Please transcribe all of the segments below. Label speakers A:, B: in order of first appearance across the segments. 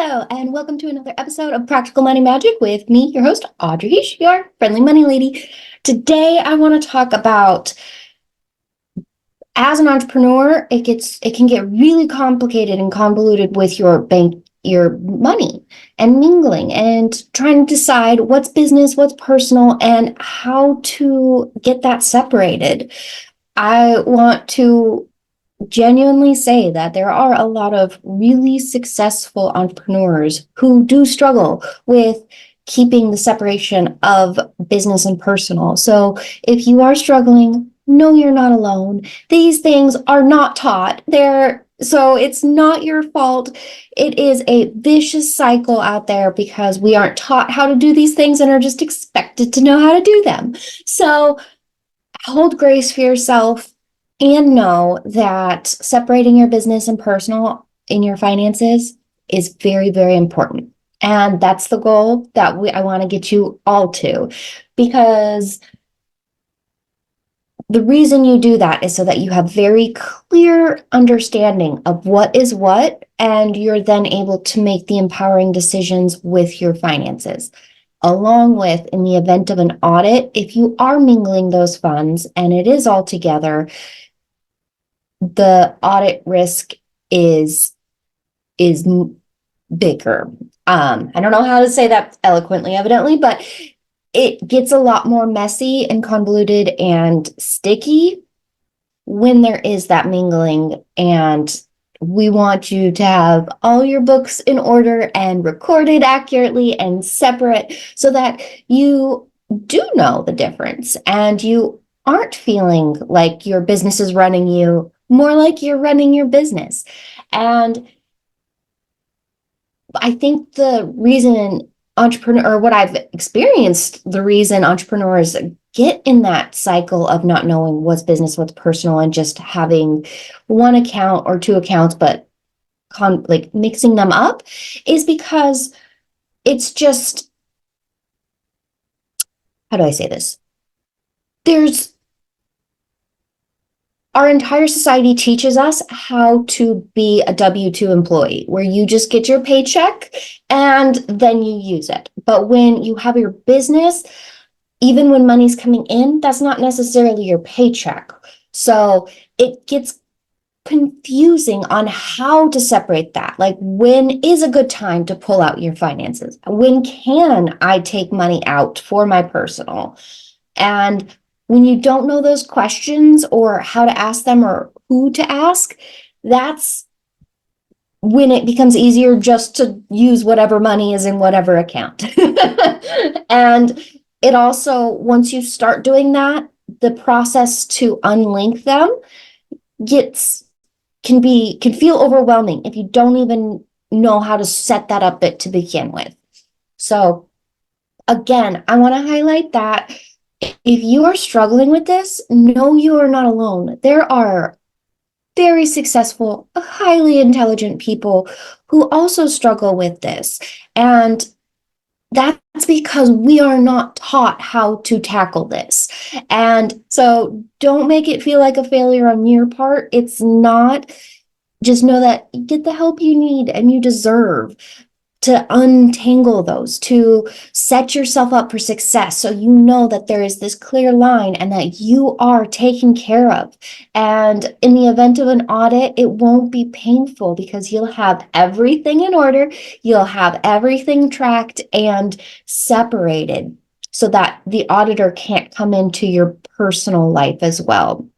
A: Hello, and welcome to another episode of Practical Money Magic with me, your host, Audrey Heesch, your friendly money lady. Today, I want to talk about, as an entrepreneur, it can get really complicated and convoluted with your money and mingling and trying to decide what's business, what's personal, and how to get that separated. I want to genuinely say that there are a lot of really successful entrepreneurs who do struggle with keeping the separation of business and personal. So if you are struggling, no, you're not alone. These things are not taught. So it's not your fault. It is a vicious cycle out there because we aren't taught how to do these things and are just expected to know how to do them. So hold grace for yourself and know that separating your business and personal in your finances is very, very important. And that's the goal that I want to get you all to, because the reason you do that is so that you have very clear understanding of what is what, and you're then able to make the empowering decisions with your finances. Along with, in the event of an audit, if you are mingling those funds and it is all together, the audit risk is bigger. I don't know how to say that eloquently, evidently, but it gets a lot more messy and convoluted and sticky when there is that mingling. And we want you to have all your books in order and recorded accurately and separate so that you do know the difference and you aren't feeling like your business is running you, more like you're running your business. And I think the reason what I've experienced, the reason entrepreneurs get in that cycle of not knowing what's business, what's personal, and just having one account or two accounts, but like mixing them up, is because it's just, how do I say this? Our entire society teaches us how to be a W-2 employee, where you just get your paycheck and then you use it. But when you have your business, even when money's coming in, that's not necessarily your paycheck. So it gets confusing on how to separate that. Like, when is a good time to pull out your finances? When can I take money out for my personal? And when you don't know those questions or how to ask them or who to ask, that's when it becomes easier just to use whatever money is in whatever account. And it also, once you start doing that, the process to unlink them can feel overwhelming if you don't even know how to set that up to begin with. So again, I want to highlight that if you are struggling with this, know you are not alone. There are very successful, highly intelligent people who also struggle with this. And that's because we are not taught how to tackle this. And so don't make it feel like a failure on your part. It's not. Just know that you get the help you need and you deserve to untangle those, to set yourself up for success so you know that there is this clear line and that you are taken care of. And in the event of an audit, it won't be painful because you'll have everything in order, you'll have everything tracked and separated so that the auditor can't come into your personal life as well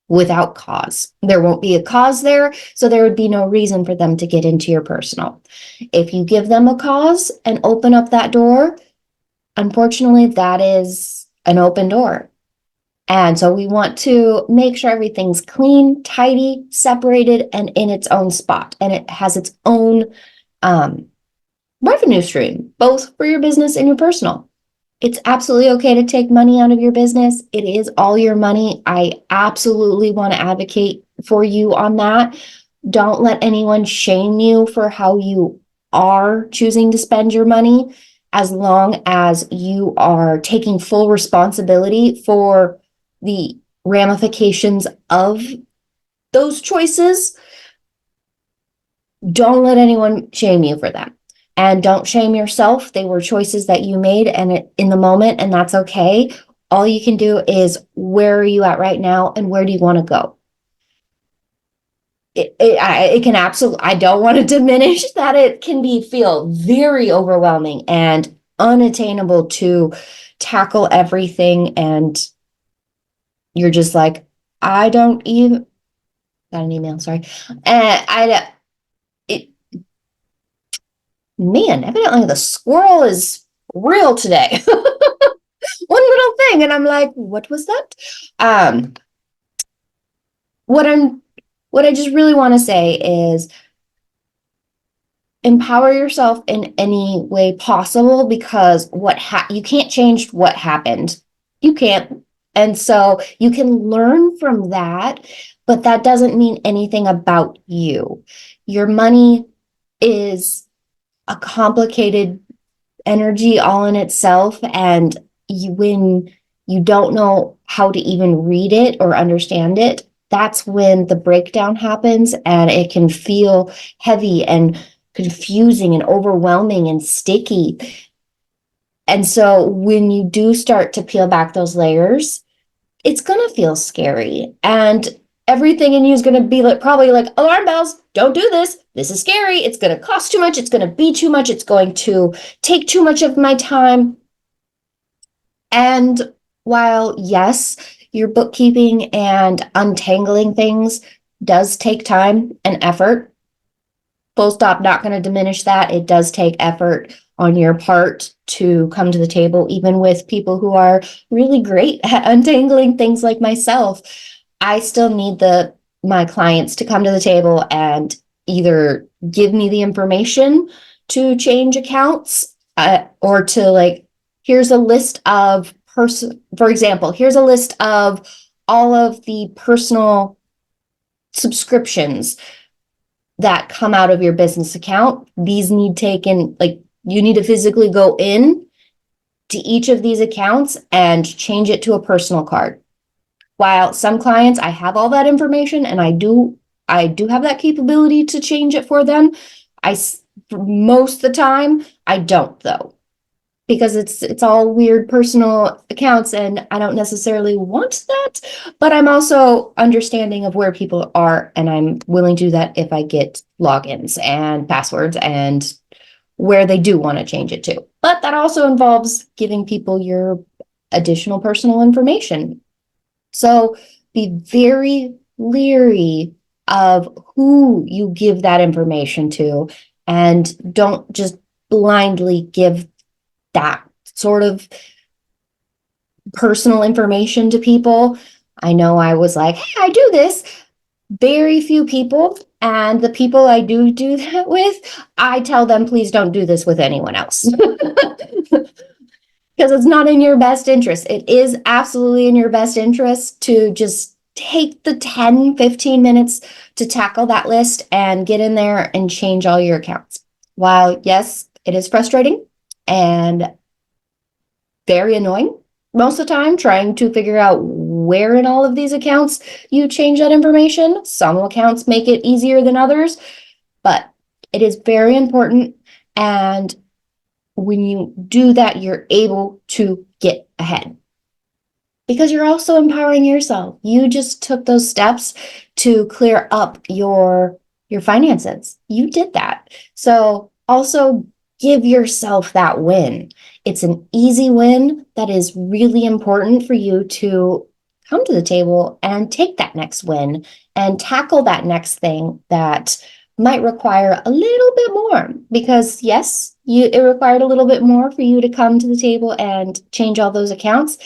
A: without cause. There won't be a cause there, so there would be no reason for them to get into your personal. If you give them a cause and open up that door, unfortunately, that is an open door. And so we want to make sure everything's clean, tidy, separated, and in its own spot. And it has its own revenue stream, both for your business and your personal. It's absolutely okay to take money out of your business. It is all your money. I absolutely want to advocate for you on that. Don't let anyone shame you for how you are choosing to spend your money, as long as you are taking full responsibility for the ramifications of those choices. Don't let anyone shame you for them. And don't shame yourself. They were choices that you made and in the moment, and that's okay. All you can do is, where are you at right now and where do you want to go? It can absolutely, I don't want to diminish that. It can feel very overwhelming and unattainable to tackle everything. And you're just like, I don't even, got an email, sorry. It, man, evidently the squirrel is real today. One little thing. And I'm like, what was that? Um, what I'm, what I just really want to say is, empower yourself in any way possible, because you can't change what happened. You can't. And so you can learn from that, but that doesn't mean anything about you. Your money is a complicated energy all in itself, and when you don't know how to even read it or understand it, that's when the breakdown happens, and it can feel heavy and confusing and overwhelming and sticky. And so when you do start to peel back those layers, it's going to feel scary, and everything in you is going to be like, probably like, alarm bells, don't do this, this is scary, it's going to cost too much, it's going to be too much, it's going to take too much of my time. And while, yes, your bookkeeping and untangling things does take time and effort, full stop, not going to diminish that. It does take effort on your part to come to the table, even with people who are really great at untangling things like myself. I still need my clients to come to the table and either give me the information to change accounts, or to, like, here's a list of for example, here's a list of all of the personal subscriptions that come out of your business account. These need taken, like, you need to physically go in to each of these accounts and change it to a personal card. While some clients, I have all that information and I do have that capability to change it for them. Most of the time, I don't, though, because it's all weird personal accounts and I don't necessarily want that, but I'm also understanding of where people are, and I'm willing to do that if I get logins and passwords and where they do want to change it to. But that also involves giving people your additional personal information. So be very leery of who you give that information to, and don't just blindly give that sort of personal information to people. I know I was like, hey, I do this. Very few people, and the people I do that with, I tell them, please don't do this with anyone else. Because it's not in your best interest. It is absolutely in your best interest to just take the 10-15 minutes to tackle that list and get in there and change all your accounts. While, yes, it is frustrating and very annoying most of the time, trying to figure out where in all of these accounts you change that information. Some accounts make it easier than others, but it is very important. And when you do that, you're able to get ahead, because you're also empowering yourself. You just took those steps to clear up your finances. You did that. So also give yourself that win. It's an easy win that is really important for you to come to the table and take that next win and tackle that next thing that might require a little bit more, because yes, it required a little bit more for you to come to the table and change all those accounts.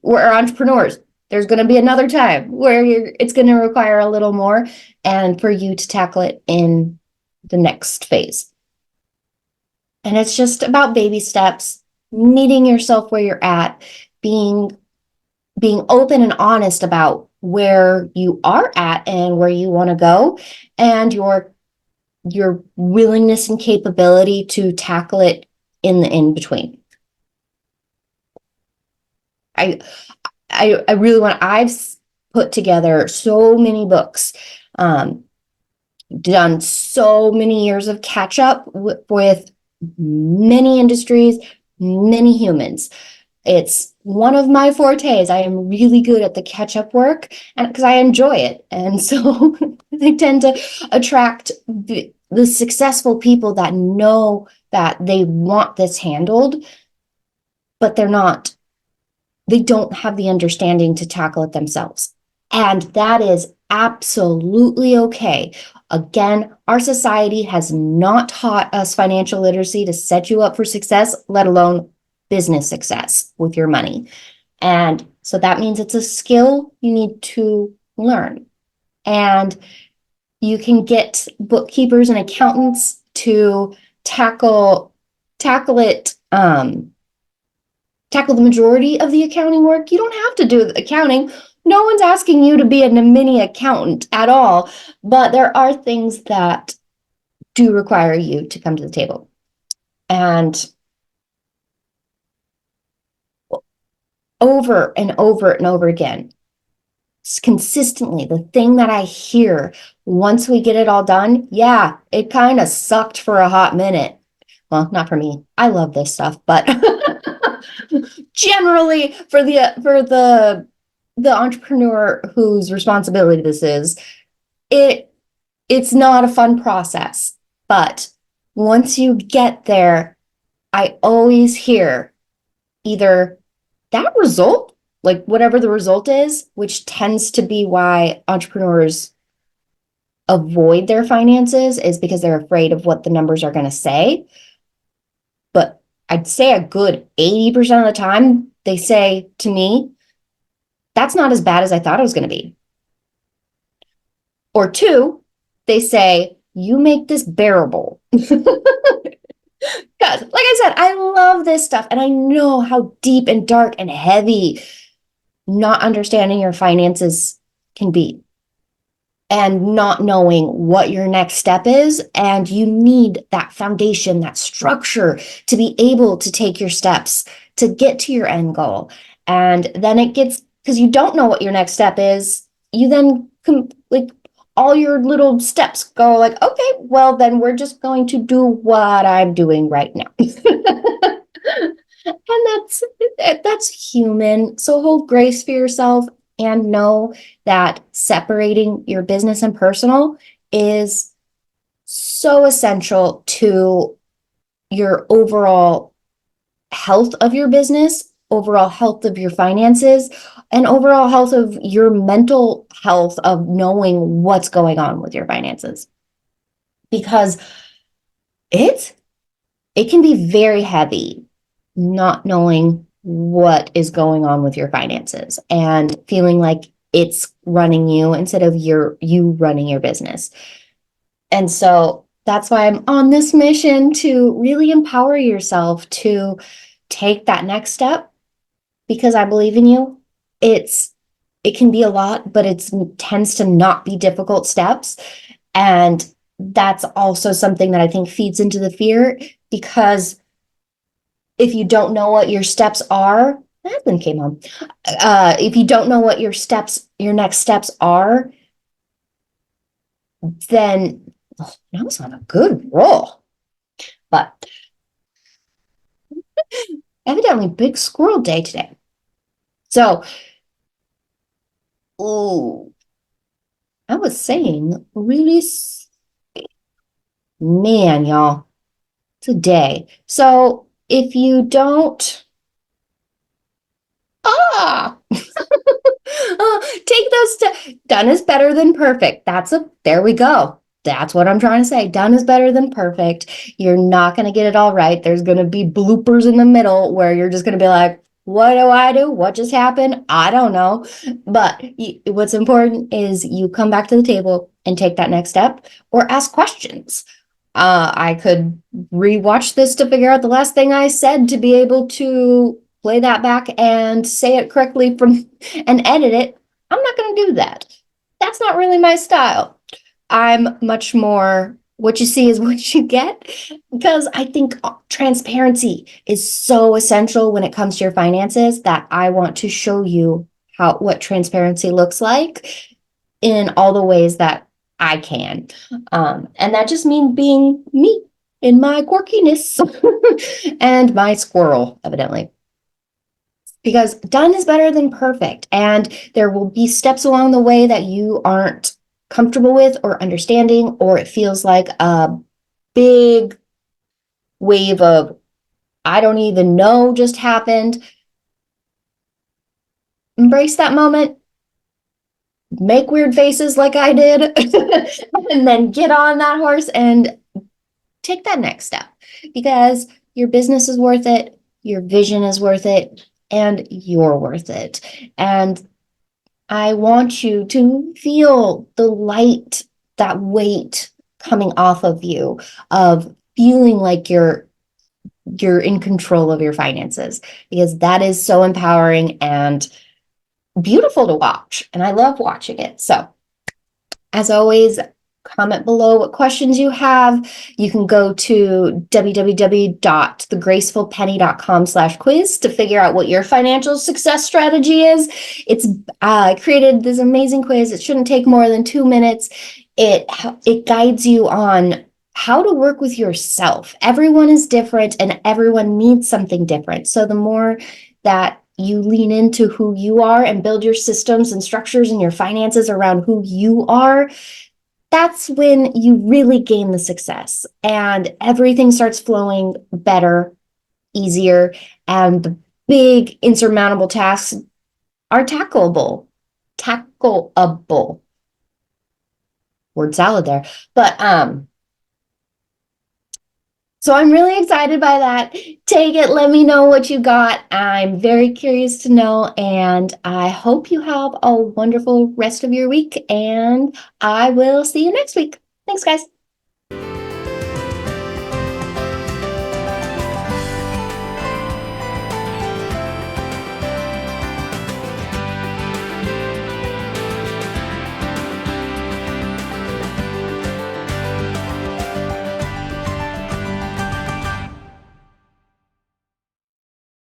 A: We're entrepreneurs. There's going to be another time where it's going to require a little more, and for you to tackle it in the next phase. And it's just about baby steps, meeting yourself where you're at, being open and honest about where you are at and where you want to go, and your willingness and capability to tackle it in the in between. I really I've put together so many books done so many years of catch up with many industries, many humans. It's one of my fortes. I am really good at the catch up work, and because I enjoy it. And so I tend to attract the successful people that know that they want this handled, but they don't have the understanding to tackle it themselves. And that is absolutely okay. Again, our society has not taught us financial literacy to set you up for success, let alone business success with your money. And so that means it's a skill you need to learn. And you can get bookkeepers and accountants to tackle it tackle the majority of the accounting work. You don't have to do the accounting. No one's asking you to be a mini accountant at all, but there are things that do require you to come to the table. And over and over and over again, consistently, the thing that I hear once we get it all done, yeah, it kind of sucked for a hot minute. Well, not for me. I love this stuff, but generally for the entrepreneur whose responsibility this is, it's not a fun process. But once you get there, I always hear either that result, like whatever the result is, which tends to be why entrepreneurs avoid their finances, is because they're afraid of what the numbers are going to say. But I'd say a good 80% of the time, they say to me, that's not as bad as I thought it was going to be. Or two, they say, you make this bearable. Because, like I said, I love this stuff and I know how deep and dark and heavy not understanding your finances can be. And not knowing what your next step is. And you need that foundation, that structure to be able to take your steps to get to your end goal. And then it gets, because you don't know what your next step is, you then like all your little steps go like, okay, well, then we're just going to do what I'm doing right now. And that's human. So hold grace for yourself and know that separating your business and personal is so essential to your overall health of your business, overall health of your finances, and overall health of your mental health of knowing what's going on with your finances. Because it can be very heavy not knowing what is going on with your finances and feeling like it's running you instead of you running your business. And so that's why I'm on this mission to really empower yourself to take that next step, because I believe in you. It can be a lot, but it tends to not be difficult steps. And that's also something that I think feeds into the fear, because if you don't know what your steps are, my husband came home. If you don't know what your next steps are, then I was on a good roll. But evidently, big squirrel day today. So, ooh, I was saying, really, man, y'all, today. So, if you don't, ah, take those steps. Done is better than perfect. There we go. That's what I'm trying to say. Done is better than perfect. You're not going to get it all right. There's going to be bloopers in the middle where you're just going to be like, what do I do? What just happened? I don't know. But what's important is you come back to the table and take that next step or ask questions. I could rewatch this to figure out the last thing I said to be able to play that back and say it correctly and edit it. I'm not going to do that. That's not really my style. I'm much more what you see is what you get, because I think transparency is so essential when it comes to your finances that I want to show you what transparency looks like in all the ways that I can. And that just means being me in my quirkiness and my squirrel, evidently. Because done is better than perfect. And there will be steps along the way that you aren't comfortable with or understanding, or it feels like a big wave of, I don't even know, just happened. Embrace that moment, make weird faces like I did, and then get on that horse and take that next step, because your business is worth it, your vision is worth it, and you're worth it. And I want you to feel the light, that weight coming off of you, of feeling like you're in control of your finances, because that is so empowering and beautiful to watch. And I love watching it. So, as always, comment below what questions you have. You can go to www.thegracefulpenny.com/quiz to figure out what your financial success strategy is. It's I created this amazing quiz. It shouldn't take more than 2 minutes. It guides you on how to work with yourself. Everyone is different and everyone needs something different. So the more that you lean into who you are and build your systems and structures and your finances around who you are, that's when you really gain the success and everything starts flowing better, easier, and the big insurmountable tasks are tackleable. Word salad there. But so I'm really excited by that. Take it, let me know what you got. I'm very curious to know, and I hope you have a wonderful rest of your week, and I will see you next week. Thanks, guys.